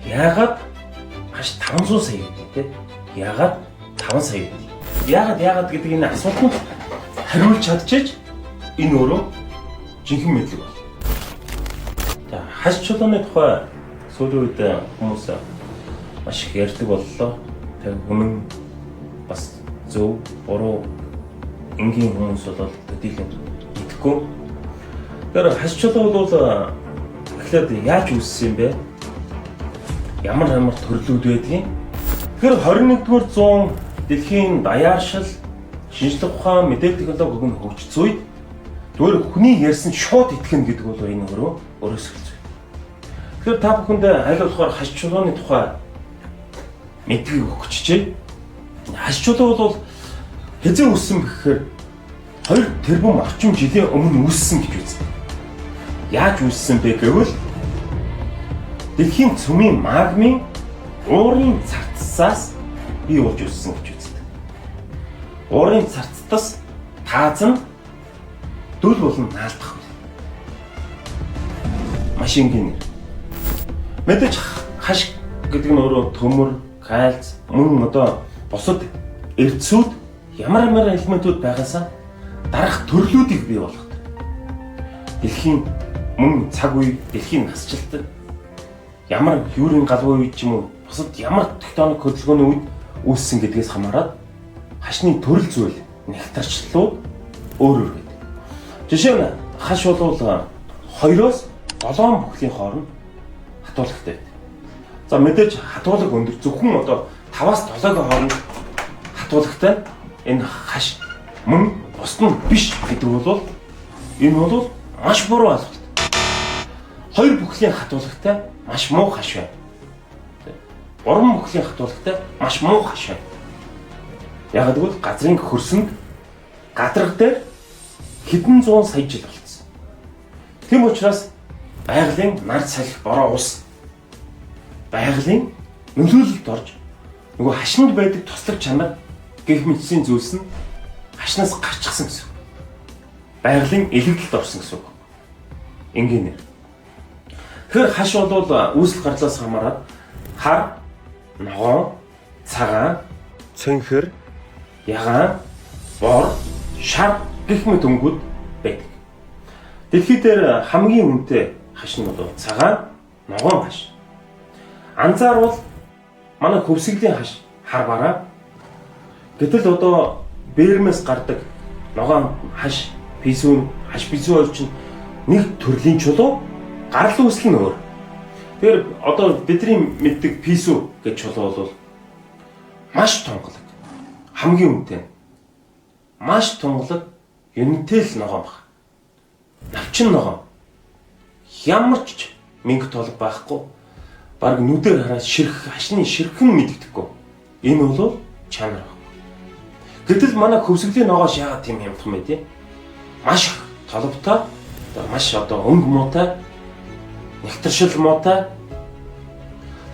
Яагаад хаш 500 сая гэдэг те? Яагаад 5 сая гэдэг? Яагаад гэдэг энэ асуултанд хариулж чадчихж энэ өөрөө жинхэнэ мэдлэг байна. За хаш чулууны тухай сүүлийн үед хүмүүс маш их ярьдаг боллоо. Тэгээ өмнө бас зөв буруу энгийн хүмүүс бол төдийлөн идэхгүй. Тэр хаш чулуу бол эхлээд яаж үүссэн юм бэ? Ямар төрлүүд байдгийг. Тэгэхээр 21-р зуун дэлхийн даяаршил, шинжлэх ухаан, мэдээлэл технологиг нь хөгжсөн үед зөвхөн хүний ярьсан шууд итгэнэ гэдэг бол энэ өөрөөс эхэлж байна. Тэгэхээр та бүхэнд аль болохоор хаш чулууны тухай мэдгийг өгчжээ. Хаш чулуу бол хэзээ үүссэн бэ гэхээр 2 тэрбум орчим жилийн өмнө үүссэн гэж үздэг. Яаж үүссэн бэ гэвэл дэлхийн цөмийн магмын уурын царцсаас бий болж үүссэн гэж үздэг. Уурын царцтас таазан дөл болон наалдах вэ. Машингийн нэр. Мэдээж хаш гэдэг нь өөрөө төмөр, кальц, мөн бусад эрдсүүд ямар элементүүд байгаасаа дарах төрлүүдийг бий болгодог. Дэлхийн мөн цаг үе, дэлхийн насжилтад ямар юурийн галуу үед ч юм уу бусад ямар тектоник хөдөлгөөний үед үүссэн гэдгээс хамаарат хашны төрөл зүйл нягтрчлууд өөр байдаг. Жишээ нь хаш бол 2-оос 7 бүхлийн хооронд хатуулагтай байдаг. За мэдээж хатуулаг өндөр зөвхөн 5-аас 7-гийн хооронд хатуулагтай энэ хаш мөн бусд нь биш гэдэг бол энэ бол маш буруу ойлголт. 2 бүхлийн хатуулагтай маш муу хаш байна. 3 бүхлийн хатуулагтай маш муу хаш байна. Яг гэвэл газрын хөрсөнд гадарга дээр хэдэн зуун сая жил болцсон. Тийм учраас байгалийн нар салхи бороо ус байгалийн нөлөөлөлд орж нөгөө хашинд байдаг туслах чанар гэх мэтийн зүйлс нь хашнаас гарчихсан гэсэн. Байгалийн элэгдэлд орсон гэсэн үг. Энгийн нэр. Тэгэхээр хаш бол үүсэл гардлаас хамаарат хар, ногоон, цагаан, цэнхэр, ягаан, бор, шар гэх мэт өнгүүд байдаг. Дэлхий дээр хамгийн үнэтэй хаш нь цагаан, ногоон хаш. Анзаарвал манай хөвсгөлийн хаш хар бараа. Гэтэл бээрмээс гардаг ногоон хаш, писүүн, хаш писүү хоёр чинь нэг төрлийн чулуу, гарал үүсэл нь өөр. Тэгэхээр бидний мэддэг писүү гэж чулуу бол маш тунгалаг. Хамгийн үнэтэй. Маш тунгалаг, юнитэл ногоон баг. Навчин ногоон. Ямар ч мэнгэ толго байхгүй. Бараг нүдээр хараад хашны ширхэн мэддэхгүй. Энэ бол чанар баг. Гэтэл манай хөвсгөлийн ногоос яагаад тийм хямдхан бэ тийм? Маш толботой, маш өнгө муутай, нягтршил муутай.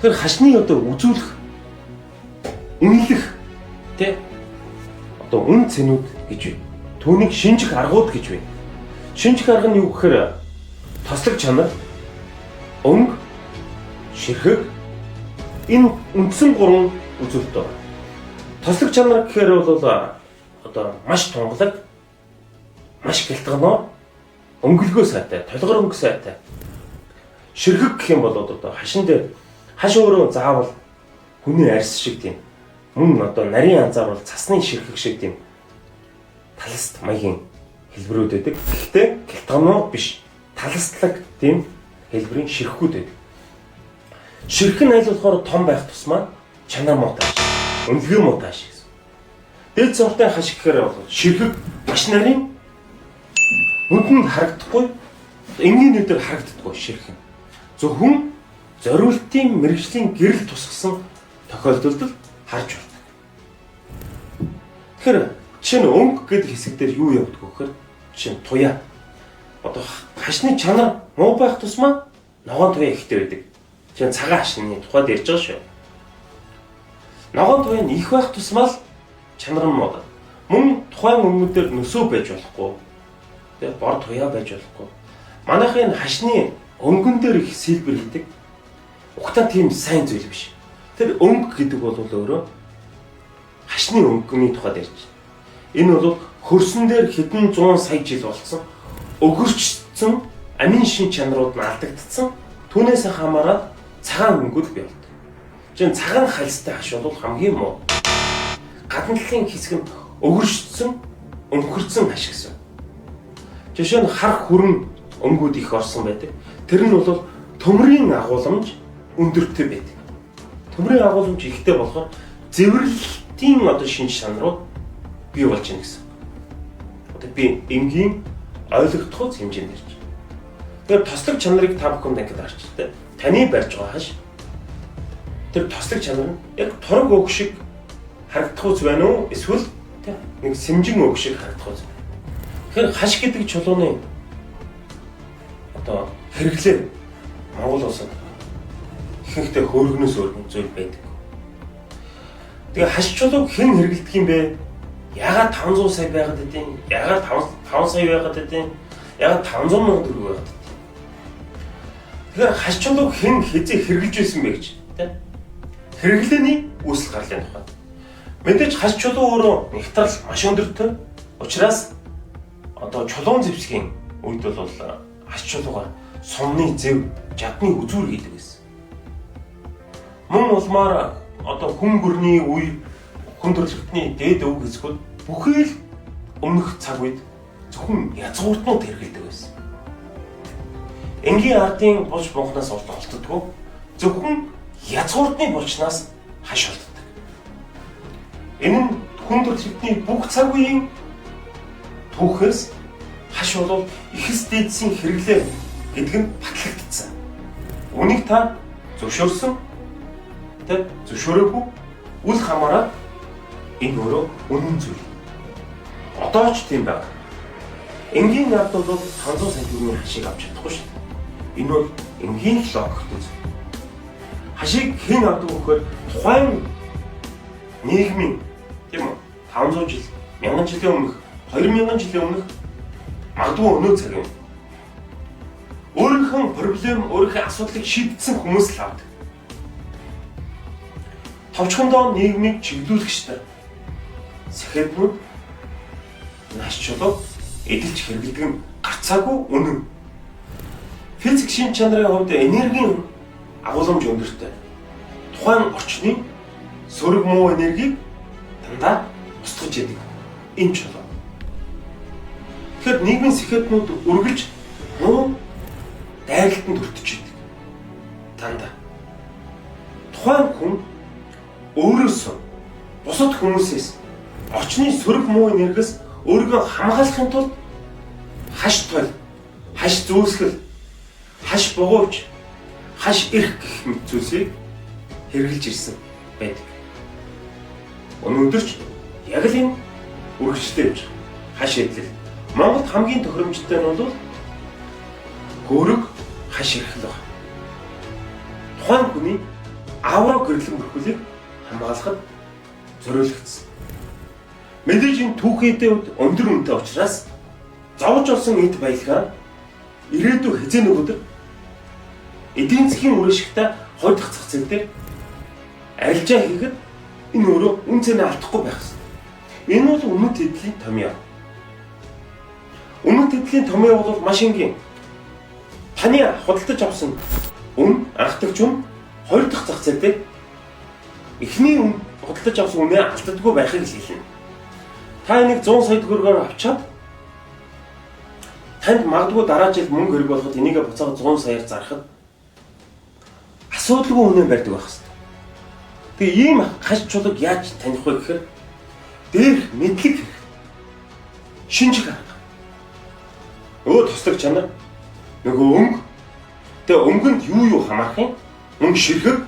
Тэгэхээр хашны үзүүлэх, үнэлэх тий үн цэнүүд гэж байна. Түүнийг шинжих аргууд гэж байна. Шинжих арга нь юу гэхээр тослог чанар, өнгө, ширхэг энэ үндсэн 3 үзүүлэлт байна. Тослог чанар гэхээр бол маш тунгалаг, маш гялтганаа, өнгөлгөө сайтай, толгор өнгө сайтай. Ширхэг гэх юм бол хашин дээр хаш өөрөө заавал хүний арьс шиг тийм мөн нарийн анзаарвал цасны ширхэг шиг тийм таласт маягийн хэлбэрүүд байдаг. Гэхдээ гялтганаа биш, таластлаг тийм хэлбэрийн ширхгүүд байдаг. Ширхэг нь аль болохоор том байх тусмаа чанар муутай, өнгөлгөө муутай шиг. Дээд сортой хаш гэхээр ширхэг маш нарийн үндэнд харагдахгүй, энгийн нүдээр харагддаггүй ширхэг. Зөвхөн зориултын мэргэжлийн гэрэл тусгасан тохиолдолд харж байна. Тэгэхээр жишээ нь өнгө гэдэг хэсэг дээр юу явдаг вэ гэхээр жишээ нь туяа. Хашны чанар муу байх тусмаа ногоон туяа ихтэй байдаг. Жишээ нь цагаан хашны тухайд ярьж байгаа шүү. Ногоон туяа нь их байх тусмаа л чанар нь муу. Мөн тухайн өнгөдөр нөсөө байж болохгүй. Тэгээ бор туяа байж болохгүй. Манайхын хашны өнгөн дээр их сэлбэр хийдэг. Ухтаа тийм сайн зүйл биш. Тэр өнгө гэдэг бол өөрөө хашны өнгөний тухайд ярьж байна. Энэ бол хөрсөн дээр хэдэн зуун сая жил болсон өгөрчсөн амин шин чанарууд нь алдагдсан. Түүнээс хамаараад цагаан өнгөл бий болдог. Жин цагаан хальстай хаш бол хамгийн муу. Гадна талын хэсэг нь өгөрчсөн, өнхөрсөн хаш гэсэн. Жишээ нь хар хүрэн өнгүүд их орсон байдаг. Тэр нь бол төмрийн агуулмж өндөртэй байдаг. Төмрийн агуулмж ихтэй болохоор зэвэрлэлтийн шинж чанарууд бий болж байна гэсэн. Одоо би энгийн ойлгогдох хэмжээнд ирж байна. Тэр тослог чанарыг та бүхэнд ингэж харж байна. Таны барьж байгаа хаш. Тэр тослог чанар нь яг торог өг шиг харагдах үз байна уу? Эсвэл нэг сэмжин өг шиг харагдах үз байна. Тэгэхээр хаш гэдэг чулууны одоо хэрэглээ Монгол улсад ихэнхдээ хөөргнөөс өөр зүйл байдаг. Тэгээ хаш чулууг хэн хэрэглэдэг юм бэ? Ягаад 500 сая байгаад байдیں? Ягаад 5 сая байгаад байдیں? Ягаад 500 мянган төгрөг байгаад байдیں? Тэгэхээр хаш чулууг хэн хэзээ хэрэглэж байсан бэ гэж тийм хэрэглээний үүсэл гарлын тухай. Мэдээж хаш чулуу өөрөө нэгтрал маш өндөртэй. Учираас одоо чулуун зэвсгийн үед бол хаш чулуугаар сумны зэв жадны үзүүр хийдэг байсан. Мөн улмаар одоо хүн гүрний үе хүн төрөлхтний дээд өв хэсгүүд бүхий л өмнөх цаг үед зөвхөн язгууртнууд хэрэглэдэг байсан. Энгийн ардын булч бунхнаас олддоггүй зөвхөн язгууртны булчнаас хаш олддог. Энэ нь хүн төрөлхтний бүх цаг үеийн түүхээс хаш бол ихэс дээдсийн хэрэглээ гэдэг нь батлагдсан. Үнийг та зөвшөөрсөн тэ зөвшөөрөөгүй үл хамааран энэ өөрөө үнэн зүйл. Одоо ч тийм байна. Энгийн ард бол 500 сая төгрөгийн хашийг авч чадахгүй шүү дээ. Энэ бол энгийн логиктэй зүйл. Хашийг хэн авдаг вэ гэхээр тухайн нийгмийн тийм үү 500 жил, 1000 жилийн өмнөх, 2000 жилийн өмнөх магадгүй өнөө цагийн өөрийнхөө проблем, өөрийнхөө асуудлыг шийдсэн хүмүүс л авдаг. Товчхондоо нийгмийг чиглүүлэгчтэй сэхэднүүд хаш чулуу эдэлж хэрэглэдэг нь гарцаагүй үнэн. Физик шин чанарын хувьд энергийн агуулмж өндөртэй. Тухайн орчны сөрөг муу энергийг дандаа устгаж яадаг энэ чулуу. Тэгэхээр нийгмийн сэхэднүүд үргэлж муу дайралтанд хүртэж идэг. Дандаа. Тухайн хүн өөрөөсөө бусад хүмүүсээс орчны сөрөг муу энергиэс өөрийгөө хамгаалахын тулд хаш тойл, хаш зөөсгөл, хаш бугуйч, хаш ирэх гэх мэт зүйлсийг хэрэгжилж ирсэн байдаг. Өнөөдөр ч яг л энэ үргэлжлэж явж байгаа. Хаш эдлэл. Монголд хамгийн тохиромжтой нь бол хөөрөг хаш ирэх л байна. Тухайн хүний авраг гэрлэн бүрхүүлийг хамгаалахад зориулагдсан. Мэдээж энэ түүхийдээ өндөр үнэтэй учраас зовж олсон эд баялгаа ирээдүйн хэзээ нэг өдөр эдийн засгийн үрээшигтэй хоёр дахь зах зээл дээр арилжаа хийхэд энэ өөрөө үн цэнэ алдахгүй байх ёстой. Энэ бол өмнөд тэдлийн томьёо. Өмнөд тэдлийн томьёо бол маш энгийн. Таны худалдаж авсан үн анхдагч үн хоёр дахь зах зээл дээр эхний үн худалдаж авсан үнээ алддаггүй байхыг хэлнэ. Та энийг 100 сая төгрөгөөр авчаад танд магадгүй дараа жил мөнгө хэрэг болоход энийг буцаага 100 саяар зархад асуудалгүй үнэ барьдаг байх хэвээр. Тэгээ ийм хаш чулууг яаж таних вэ гэхээр дээрх мэдлэг хэрэг. Шинжих арга. Тослог чанар нөгөө өнгө. Тэгээ өнгөнд юу хамаарах юм? Өнгө ширхэг.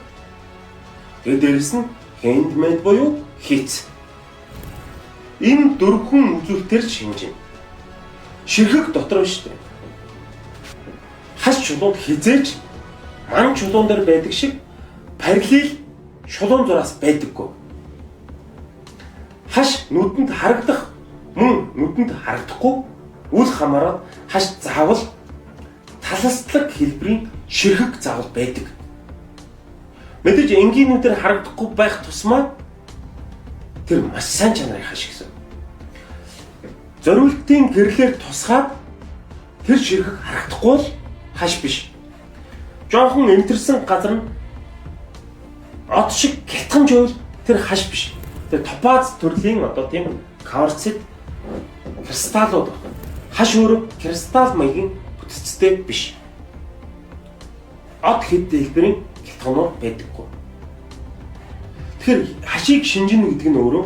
Тэгээ дээрэс нь handmade буюу хийц. Энэ дөрвөн үзүүлэлтээр шинжин. Ширхэг дотор биш үү? Хаш чулууд хизээж ман чулуун дээр байдаг шиг параллел шулуун зураас байдаггүй. Хаш нүдэнд харагдах мөн нүдэнд харагдахгүй үл хамааран хаш заавал таластлаг хэлбэрийн ширхэг заавал байдаг. Мэдээж энгийнүүдээр харагдахгүй байх тусмаа тэр маш сайн чанарыг хашгирсан. Зориултын гэрлээр тусгаад тэр ширхэг харагдахгүй л хаш биш. Жохон эмтэрсэн газар нь од шиг гялтгамж байвал тэр хаш биш. Тэр топаз төрлийн одоо тийм кварцит кристаллууд байна. Хаш өөрөө кристалл маягийн бүтцтэй биш. Од хэд хэлбэрийн гялтгамнууд байдаггүй. Тэгэхээр хашийг шинжинэ гэдэг нь өөрөө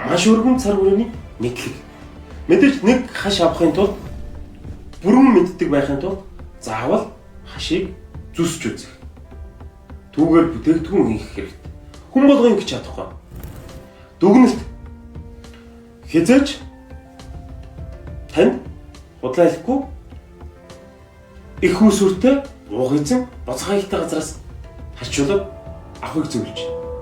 маш өргөн цар хүрээний мэдлэг. Мэдээж нэг хаш авахын тулд бүрэн мэддэг байхын тулд заавал хашийг зүсч үзэх. Түүгээр бүтээгдэхүүн хийх хэрэгтэй. Хүн болгон ингэж чадахгүй. Дүгнэлт хязгаарч танд худлаалахгүй их усүртэй уух эзэн боцгоёлтой газраас харчулаад авахыг зөвлөж байна.